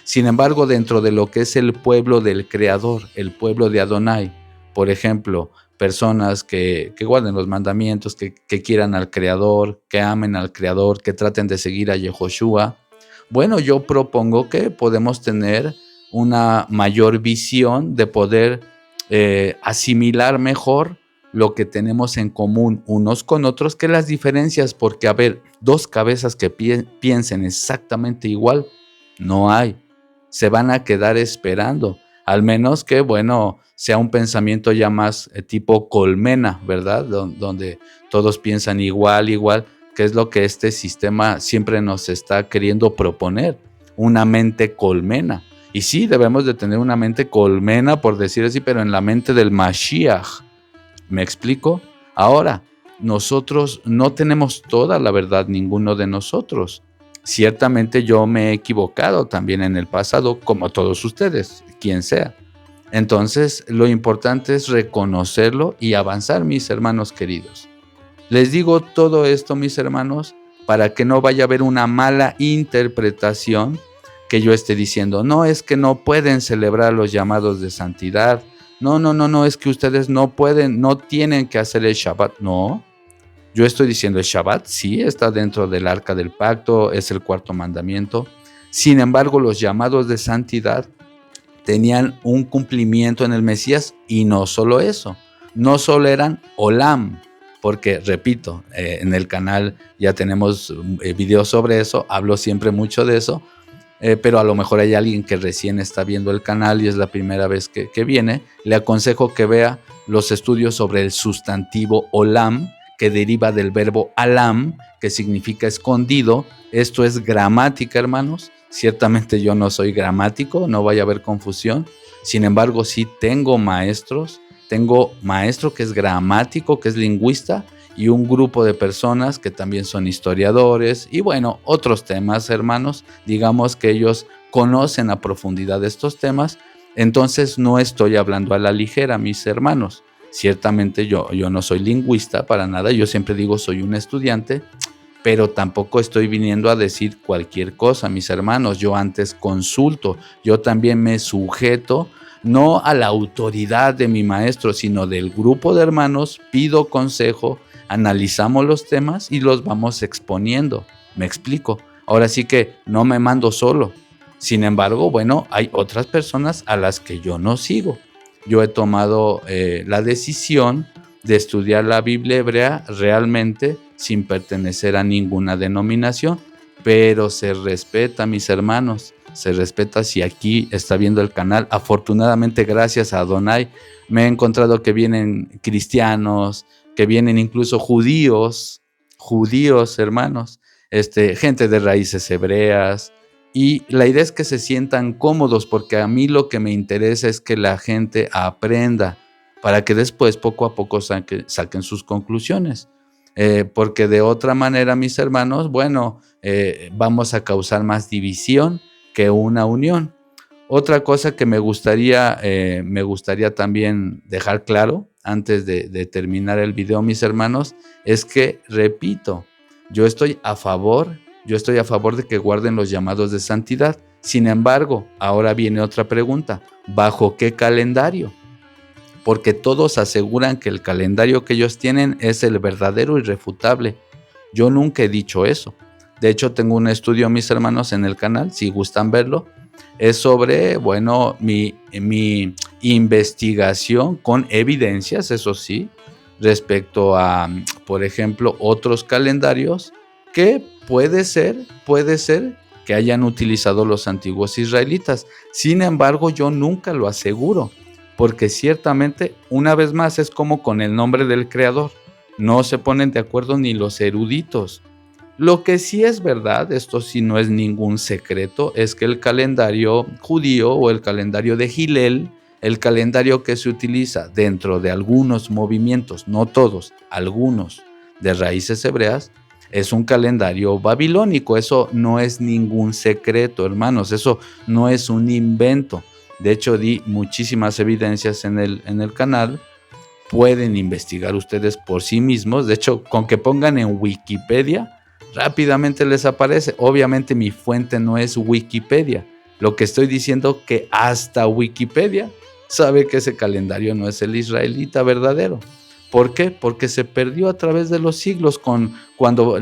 Sin embargo, dentro de lo que es el pueblo del Creador, el pueblo de Adonai, por ejemplo, personas que guarden los mandamientos, que quieran al Creador, que amen al Creador, que traten de seguir a Yehoshua, bueno, yo propongo que podemos tener una mayor visión de poder asimilar mejor lo que tenemos en común unos con otros que las diferencias, porque a ver, dos cabezas que piensen exactamente igual, no hay. Se van a quedar esperando, al menos que, bueno, sea un pensamiento ya más tipo colmena, ¿verdad? Donde todos piensan igual, que es lo que este sistema siempre nos está queriendo proponer, una mente colmena. Y sí, debemos de tener una mente colmena, por decir así, pero en la mente del Mashiach. ¿Me explico? Ahora, nosotros no tenemos toda la verdad, ninguno de nosotros. Ciertamente yo me he equivocado también en el pasado, como todos ustedes, quien sea. Entonces, lo importante es reconocerlo y avanzar, mis hermanos queridos. Les digo todo esto, mis hermanos, para que no vaya a haber una mala interpretación que yo esté diciendo, no, es que no pueden celebrar los llamados de santidad, no, es que ustedes no pueden, no tienen que hacer el Shabbat. No, yo estoy diciendo el Shabbat sí está dentro del arca del pacto, es el cuarto mandamiento. Sin embargo, los llamados de santidad tenían un cumplimiento en el Mesías, y no solo eso, no solo eran Olam, porque repito, en el canal ya tenemos videos sobre eso, hablo siempre mucho de eso, pero a lo mejor hay alguien que recién está viendo el canal y es la primera vez que viene. Le aconsejo que vea los estudios sobre el sustantivo Olam, que deriva del verbo Alam, que significa escondido. Esto es gramática, hermanos. Ciertamente yo no soy gramático, no vaya a haber confusión. Sin embargo, sí tengo maestros. Tengo maestro que es gramático, que es lingüista, y un grupo de personas que también son historiadores y bueno, otros temas, hermanos. Digamos que ellos conocen a profundidad estos temas. Entonces no estoy hablando a la ligera, mis hermanos. Ciertamente yo no soy lingüista para nada. Yo siempre digo soy un estudiante, pero tampoco estoy viniendo a decir cualquier cosa, mis hermanos. Yo antes consulto, yo también me sujeto no a la autoridad de mi maestro, sino del grupo de hermanos, pido consejo, analizamos los temas y los vamos exponiendo. ¿Me explico? Ahora sí que no me mando solo. Sin embargo, bueno, hay otras personas a las que yo no sigo. Yo he tomado la decisión de estudiar la Biblia hebrea realmente sin pertenecer a ninguna denominación, pero se respeta, mis hermanos, se respeta. Si aquí está viendo el canal, afortunadamente gracias a Adonai me he encontrado que vienen cristianos, que vienen incluso judíos, hermanos, gente de raíces hebreas, y la idea es que se sientan cómodos, porque a mí lo que me interesa es que la gente aprenda para que después poco a poco saquen sus conclusiones. Porque de otra manera, mis hermanos, bueno, vamos a causar más división que una unión. Otra cosa que me gustaría también dejar claro antes de terminar el video, mis hermanos, es que, repito, yo estoy a favor de que guarden los llamados de santidad. Sin embargo, ahora viene otra pregunta: ¿bajo qué calendario? Porque todos aseguran que el calendario que ellos tienen es el verdadero y irrefutable. Yo nunca he dicho eso. De hecho, tengo un estudio, mis hermanos, en el canal, si gustan verlo. Es sobre, bueno, mi investigación con evidencias, eso sí, respecto a, por ejemplo, otros calendarios que puede ser que hayan utilizado los antiguos israelitas. Sin embargo, yo nunca lo aseguro, porque ciertamente, una vez más, es como con el nombre del creador. No se ponen de acuerdo ni los eruditos. Lo que sí es verdad, esto sí no es ningún secreto, es que el calendario judío o el calendario de Hillel, el calendario que se utiliza dentro de algunos movimientos, no todos, algunos de raíces hebreas, es un calendario babilónico. Eso no es ningún secreto, hermanos, eso no es un invento. De hecho, di muchísimas evidencias en el canal. Pueden investigar ustedes por sí mismos. De hecho, con que pongan en Wikipedia, rápidamente les aparece. Obviamente mi fuente no es Wikipedia. Lo que estoy diciendo que hasta Wikipedia sabe que ese calendario no es el israelita verdadero. ¿Por qué? Porque se perdió a través de los siglos cuando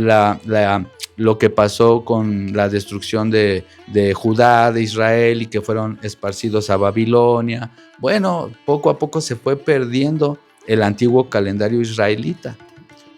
lo que pasó con la destrucción de Judá, de Israel, y que fueron esparcidos a Babilonia. Bueno, poco a poco se fue perdiendo el antiguo calendario israelita.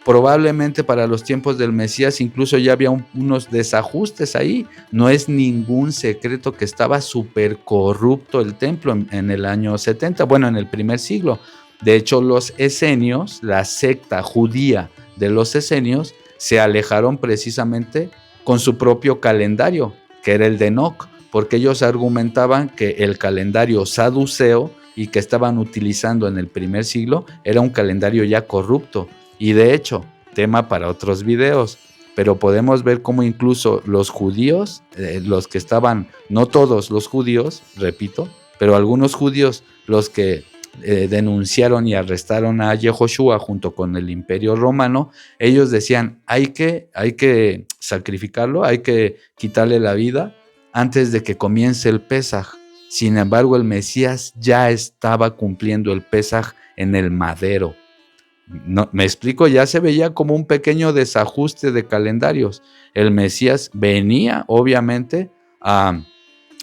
Probablemente para los tiempos del Mesías incluso ya había unos desajustes ahí. No es ningún secreto que estaba súper corrupto el templo en el año 70, bueno, en el primer siglo. De hecho, los esenios, la secta judía de los esenios, se alejaron precisamente con su propio calendario, que era el de Enoc. porque ellos argumentaban que el calendario saduceo y que estaban utilizando en el primer siglo era un calendario ya corrupto. Y de hecho, tema para otros videos, pero podemos ver cómo incluso los judíos, los que estaban, no todos los judíos, repito, pero algunos judíos, los que denunciaron y arrestaron a Yehoshua junto con el Imperio Romano, ellos decían, hay que sacrificarlo, hay que quitarle la vida antes de que comience el Pesaj. Sin embargo, el Mesías ya estaba cumpliendo el Pesaj en el madero. No, me explico, ya se veía como un pequeño desajuste de calendarios. El Mesías venía, obviamente, a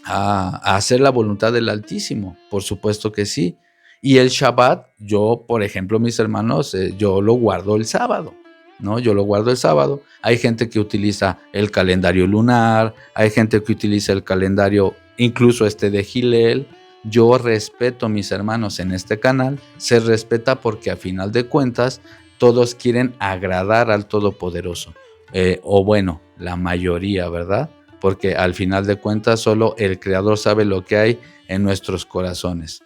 hacer la voluntad del Altísimo, por supuesto que sí. Y el Shabbat, yo, por ejemplo, mis hermanos, yo lo guardo el sábado, ¿no? Yo lo guardo el sábado. Hay gente que utiliza el calendario lunar, hay gente que utiliza el calendario, incluso de Hillel. Yo respeto, mis hermanos, en este canal, se respeta porque a final de cuentas todos quieren agradar al Todopoderoso, o bueno, la mayoría, ¿verdad? Porque al final de cuentas solo el Creador sabe lo que hay en nuestros corazones.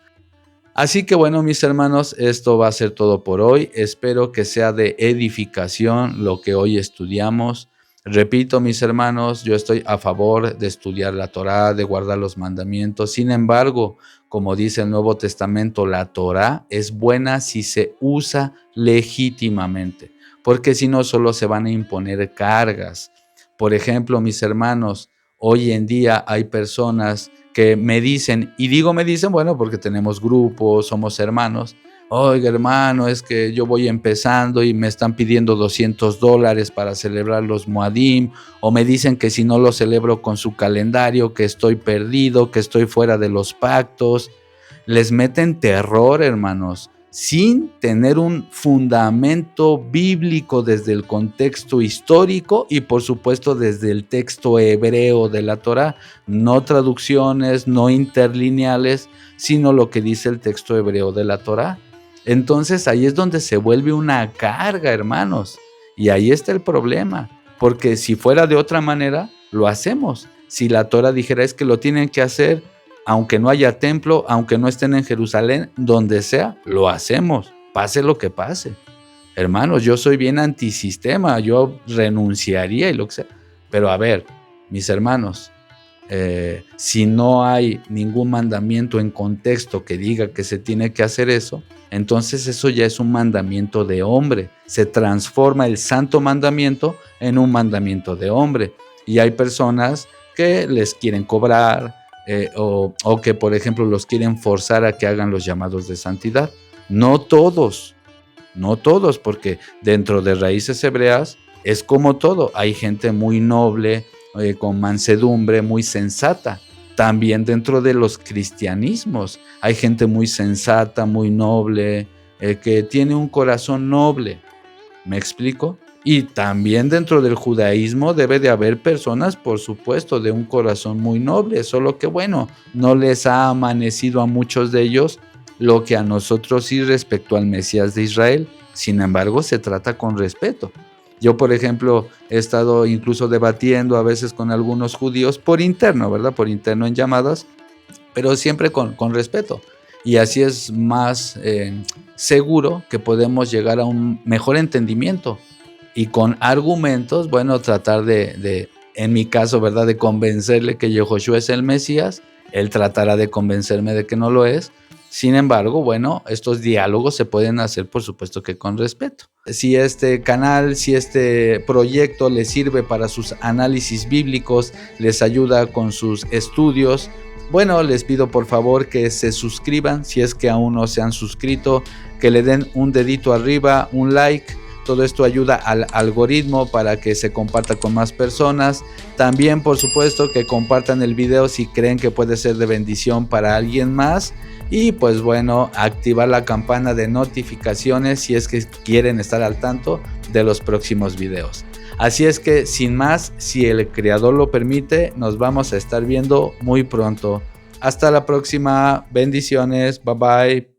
Así que bueno, mis hermanos, esto va a ser todo por hoy. Espero que sea de edificación lo que hoy estudiamos. Repito, mis hermanos, yo estoy a favor de estudiar la Torá, de guardar los mandamientos. Sin embargo, como dice el Nuevo Testamento, la Torá es buena si se usa legítimamente, porque si no, solo se van a imponer cargas. Por ejemplo, mis hermanos, hoy en día hay personas que me dicen, y digo me dicen, bueno, porque tenemos grupos, somos hermanos. Oiga, hermano, es que yo voy empezando y me están pidiendo $200 para celebrar los Moadim, o me dicen que si no lo celebro con su calendario, que estoy perdido, que estoy fuera de los pactos. Les meten terror, hermanos, sin tener un fundamento bíblico desde el contexto histórico y por supuesto desde el texto hebreo de la Torá, no traducciones, no interlineales, sino lo que dice el texto hebreo de la Torá. Entonces ahí es donde se vuelve una carga, hermanos, y ahí está el problema, porque si fuera de otra manera, lo hacemos. Si la Torá dijera es que lo tienen que hacer, aunque no haya templo, aunque no estén en Jerusalén, donde sea, lo hacemos, pase lo que pase. Hermanos, yo soy bien antisistema, yo renunciaría y lo que sea. Pero a ver, mis hermanos, si no hay ningún mandamiento en contexto que diga que se tiene que hacer eso, entonces eso ya es un mandamiento de hombre. Se transforma el santo mandamiento en un mandamiento de hombre. Y hay personas que les quieren cobrar, o que por ejemplo los quieren forzar a que hagan los llamados de santidad. No todos, porque dentro de raíces hebreas es como todo, hay gente muy noble, con mansedumbre, muy sensata. También dentro de los cristianismos hay gente muy sensata, muy noble, que tiene un corazón noble. ¿Me explico? Y también dentro del judaísmo debe de haber personas, por supuesto, de un corazón muy noble, solo que bueno, no les ha amanecido a muchos de ellos lo que a nosotros sí respecto al Mesías de Israel. Sin embargo, se trata con respeto. Yo, por ejemplo, he estado incluso debatiendo a veces con algunos judíos por interno, ¿verdad? Por interno en llamadas, pero siempre con respeto. Y así es más seguro que podemos llegar a un mejor entendimiento. Y con argumentos, bueno, tratar de, en mi caso, ¿verdad?, de convencerle que Yehoshua es el Mesías. Él tratará de convencerme de que no lo es. Sin embargo, bueno, estos diálogos se pueden hacer, por supuesto que con respeto. Si este canal, si este proyecto les sirve para sus análisis bíblicos, les ayuda con sus estudios, bueno, les pido por favor que se suscriban, si es que aún no se han suscrito, que le den un dedito arriba, un like. Todo esto ayuda al algoritmo para que se comparta con más personas. También, por supuesto, que compartan el video si creen que puede ser de bendición para alguien más. Y pues bueno, activar la campana de notificaciones si es que quieren estar al tanto de los próximos videos. Así es que, sin más, si el Creador lo permite, nos vamos a estar viendo muy pronto. Hasta la próxima. Bendiciones. Bye bye.